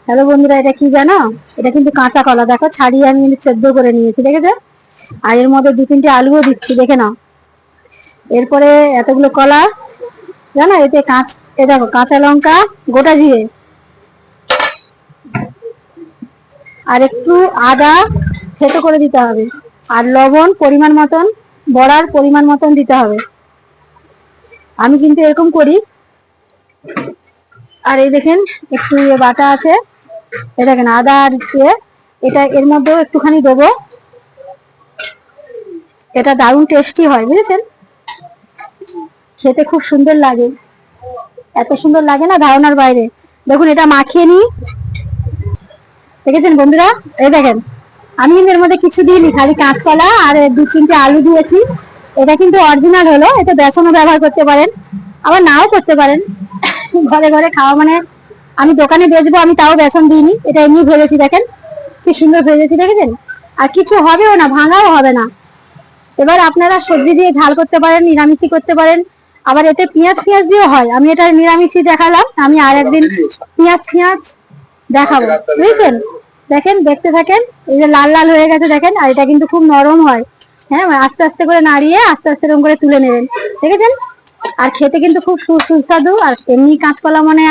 Hello বন্ধুরা, এটা কি জানো? এটা কিন্তু কাঁচা কলা। দেখো, ছাড়িয়ে আমি সেদ্ধ করে নিয়েছি, দেখেছো? আর এর মধ্যে 2-3টে আলুও দিচ্ছি, দেখে নাও। এরপরে এতগুলো কলা, জানো এতে এ দেখো, কাঁচা লঙ্কা, গোটা জিরে, আর একটু আদা থেতো করে দিতে হবে, আর লবণ পরিমাণ মতন, বড়ার পরিমাণ মতন দিতে হবে। আমি কিন্তু এরকম করি। আর এই দেখেন, একটু বাটা আছে, এ দেখেন আদা আর এটা এর মধ্যেও একটুখানি দেবো। এটা দারুণ টেস্টি হয়, বুঝেছেন? খেতে খুব সুন্দর লাগে, এত সুন্দর লাগে না ধারণার বাইরে। দেখুন, এটা মাখিয়ে নিই। দেখেছেন বন্ধুরা? এই দেখেন, আমি কিন্তু এর মধ্যে কিছু দিইনি, খালি কাঁচকলা আর 2-3টে আলু দিয়েছি। এটা কিন্তু অরিজিনাল হলো। এটা বেসনও ব্যবহার করতে পারেন, আবার নাও করতে পারেন। ঘরে ঘরে খাওয়া মানে, আমি দোকানে বেচবো, আমি তাও বেসন দিইনি, এটা এমনি ভেজেছি। দেখেন কি সুন্দর ভেজেছি, দেখেছেন? আর কিছু হবেও না, ভাঙাও হবে না। এবার আপনারা সবজি দিয়ে ঝাল করতে পারেন, নিরামিষই করতে পারেন, আবার এতে পেঁয়াজ দিয়েও হয়। আমি এটা নিরামিষই দেখালাম, আমি আর একদিন পেঁয়াজ দেখাবো, বুঝছেন? দেখেন, দেখতে থাকেন। এই যে লাল লাল হয়ে গেছে, দেখেন। আর এটা কিন্তু খুব নরম হয়। হ্যাঁ, আস্তে আস্তে করে নাড়িয়ে আস্তে আস্তে এরকম করে তুলে নেবেন, দেখেছেন? আর খেতে কিন্তু খুব সুস্বাদু। আর এমনি কাঁচকলা মানে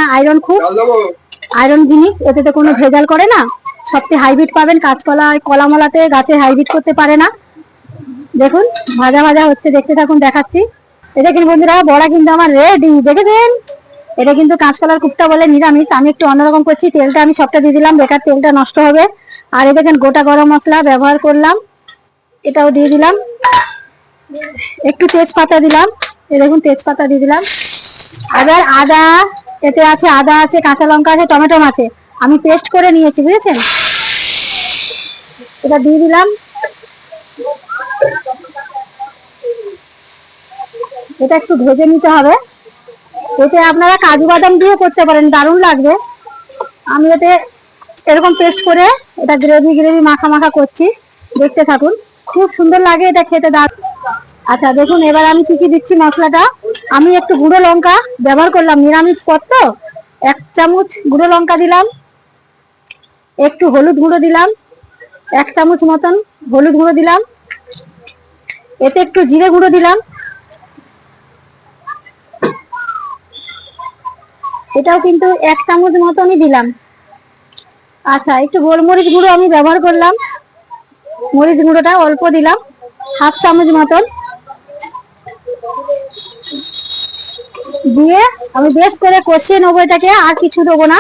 আয়রন জিনিস, এতে তো কোনো ভেজাল করে না। সবচেয়ে হাইব্রিড পাবেন কাঁচকলা। কলামলাতে গাছে হাইব্রিড করতে পারে না। দেখুন, ভাজা ভাজা হচ্ছে, দেখতে থাকুন, দেখাচ্ছি। দেখেন বন্ধুরা, বড়া কিন্তু আমার রেডি, দেখেছেন? এটা কিন্তু কাঁচকলার কুপ্তা বলে, নিরামিষ। আমি একটু অন্যরকম করছি, তেলটা আমি সবটা দিয়ে দিলাম, বেকার তেলটা নষ্ট হবে। আর এই দেখেন, গোটা গরম মশলা ব্যবহার করলাম, এটাও দিয়ে দিলাম। একটু তেজপাতা দিলাম, এই দেখুন তেজপাতা দিয়ে দিলাম। আবার আদা, এতে আছে আদা আছে, কাঁচা লঙ্কা আছে, টমেটো আছে, আমি পেস্ট করে নিয়েছি, বুঝেছেন? এটা দিয়ে দিলাম। এটা একটু ভেজে নিতে হবে। এতে আপনারা কাজু বাদাম দিয়ে করতে পারেন, দারুণ লাগবে। আমি এতে এরকম পেস্ট করে এটা গ্রেভি মাখা মাখা করছি, দেখতে থাকুন। খুব সুন্দর লাগে এটা খেতে, দারুণ। আচ্ছা দেখুন, এবার আমি কি কি দিচ্ছি মশলাটা। আমি একটু গুঁড়ো লঙ্কা ব্যবহার করলাম, নিরামিষ পদ তো। 1 চামচ গুঁড়ো লঙ্কা দিলাম, একটু হলুদ গুঁড়ো দিলাম, 1 চামচ মতন হলুদ গুঁড়ো দিলাম। এতে একটু জিরে গুঁড়ো দিলাম, এটাও কিন্তু 1 চামচ মতনই দিলাম। আচ্ছা, একটু গোলমরিচ গুঁড়ো আমি ব্যবহার করলাম, মরিচ গুঁড়োটা অল্প দিলাম, 1/2 চামচ মতন দিয়ে আমি বেশ করে কষিয়ে নেবো এটাকে, আর কিছু দেবো না।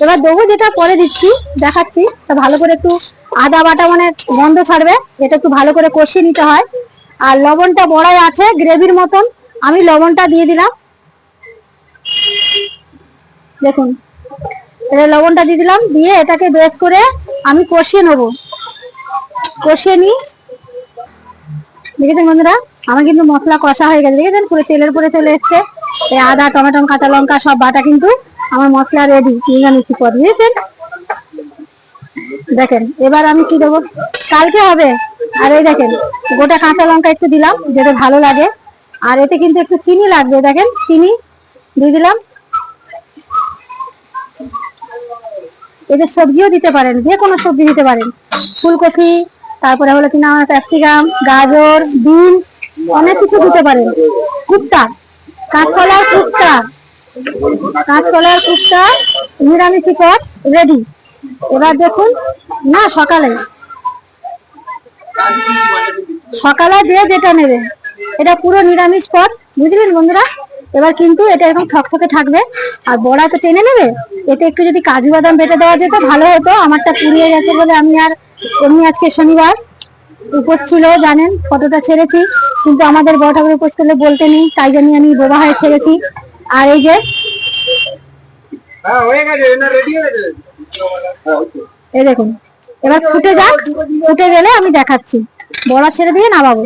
এবার দেবো যেটা পরে দিচ্ছি, দেখাচ্ছি। তা ভালো করে একটু আদা বাটা মানে গন্ধ ছাড়বে, এটা একটু ভালো করে কষিয়ে নিতে হয়। আর লবণটা বড়াই আছে গ্রেভির মতন, আমি লবণটা দিয়ে দিলাম। দেখুন, এটা লবণটা দিয়ে দিলাম, দিয়ে এটাকে বেশ করে আমি কষিয়ে নেবো। কষিয়ে নিই। দেখেছেন বন্ধুরা, আমার কিন্তু মশলা কষা হয়ে গেছে, দেখেছেন? পুরো তেলের উপরে চলে এসছে। এই আদা, টমেটো, কাঁচা লঙ্কা সব বাটা কিন্তু আমার মশলা রেডি, নিরামিষি পদ, বুঝেছেন? দেখেন, এবার আমি কি দেবো, কালকে হবে। আর এই দেখেন, গোটা কাঁচা লঙ্কা একটু দিলাম, যেটা ভালো লাগে। আর এতে কিন্তু একটু চিনি লাগবে, দেখেন চিনি দিয়ে দিলাম। এতে সবজিও দিতে পারেন, যে কোনো সবজি দিতে পারেন, ফুলকপি, তারপরে হলো কিনা ক্যাপসিকাম, গাজর, বিন, অনেক কিছু দিতে পারেন। কুপ্তা, কাঁচকলার কুপ্তা, কাঁচকলার কুপ্তা নিরামিষি পদ রেডি। এবার দেখুন না, সকালে সকালে দিয়ে যেটা নেবেন, এটা পুরো নিরামিষ পদ, বুঝলেন বন্ধুরা? এবার কিন্তু এটা এরকম থকথকে থাকবে, আর বড়া তো টেনে নেবে। এতে একটু যদি কাজু বাদাম বেটে দেওয়া যেত ভালো হতো, আমারটা পুড়িয়ে গেছে বলে আমি আর এমনি আজকে শনিবার উপোস ছিল, জানেন, ফটোটা ছেড়েছি। কিন্তু আমাদের বড় ঠাকুর উপোস করলে বলতে নেই, তাই জন্য আমি বোবা হয়ে ছেড়েছি। আর এই যে এই দেখুন, এবার ফুটে যাক, ফুটে গেলে আমি দেখাচ্ছি, বড়া ছেড়ে দিয়ে নামাবো।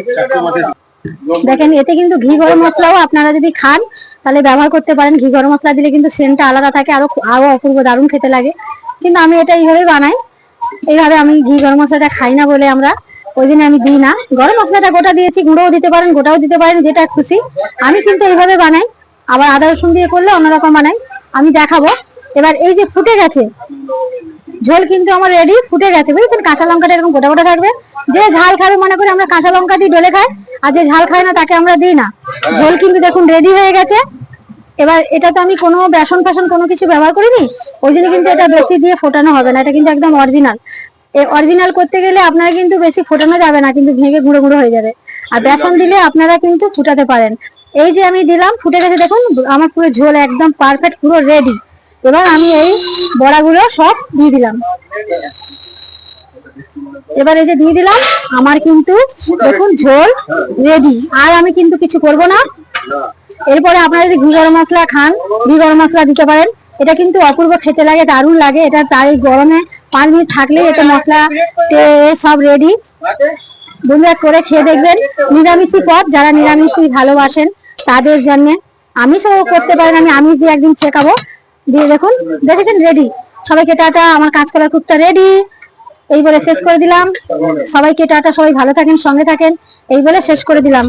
দেখেন, এতে কিন্তু ঘি গরম মশলাও আপনারা যদি খান তাহলে ব্যবহার করতে পারেন। ঘি গরম মশলা দিলে কিন্তু সেন্টটা আলাদা থাকে, আরো আরো অপূর্ব দারুণ খেতে লাগে। কিন্তু আমি এটা এইভাবে বানাই, এইভাবে। আমি ঘি গরম মশলাটা খাই না বলে আমরা, ওই জন্য আমি দিই না। গরম মশলাটা গোটা দিয়েছি, গুঁড়োও দিতে পারেন, গোটাও দিতে পারেন, যেটা খুশি। আমি কিন্তু এইভাবে বানাই। আবার আদা রসুন দিয়ে করলে অন্যরকম বানাই। আমি দেখাবো। এবার এই যে ফুটে গেছে, ঝোল কিন্তু আমার রেডি, ফুটে গেছে বুঝেছেন। কাঁচা লঙ্কাটা এরকম গোটা গোটা থাকবে। যে ঝাল খাবে মনে করি আমরা কাঁচা লঙ্কা দিয়ে ডলে খাই, আর যে ঝাল খায় না তাকে আমরা দিই না। ঝোল কিন্তু দেখুন রেডি হয়ে গেছে। এবার এটা তো আমি কোনো বেসন ফেসন কোনো কিছু ব্যবহার করিনি, ওই জন্য কিন্তু এটা বেশি দিয়ে ফোটানো হবে না। এটা কিন্তু একদম অরিজিনাল। এই অরিজিনাল করতে গেলে আপনারা কিন্তু বেশি ফোটানো যাবে না, কিন্তু ভেঙে গুঁড়ো গুঁড়ো হয়ে যাবে। আর বেসন দিলে আপনারা কিন্তু ফুটাতে পারেন। এই যে আমি দিলাম, ফুটে গেছে দেখুন, আমার পুরো ঝোল একদম পারফেক্ট, পুরো রেডি। এবার আমি এই বড়াগুলো সব দিয়ে দিলাম। এবার এই যে দিয়ে দিলাম, আমার কিন্তু দেখুন ঝোল রেডি। আর আমি কিন্তু কিছু করব না। এরপরে আপনারা যদি ঘি গরম মশলা খান, ঘি গরম মশলা দিতে পারেন। এটা কিন্তু অপূর্ব খেতে লাগে, দারুণ লাগে। এটা তাই গরমে 5 মিনিট থাকলেই এটা মশলা সব রেডি। বন্ধুরা করে খেয়ে দেখবেন। নিরামিষি পদ, যারা নিরামিষি ভালোবাসেন তাদের জন্য। আমিষও করতে পারেন, আমি আমিষ দিয়ে একদিন শেখাবো। দিয়ে দেখুন, দেখেছেন রেডি। সবাইকে টাটা, আমার কাঁচকলার কুপ্তা রেডি। এই বলে শেষ করে দিলাম। সবাইকে টাটা, সবাই ভালো থাকেন, সঙ্গে থাকেন, এই বলে শেষ করে দিলাম।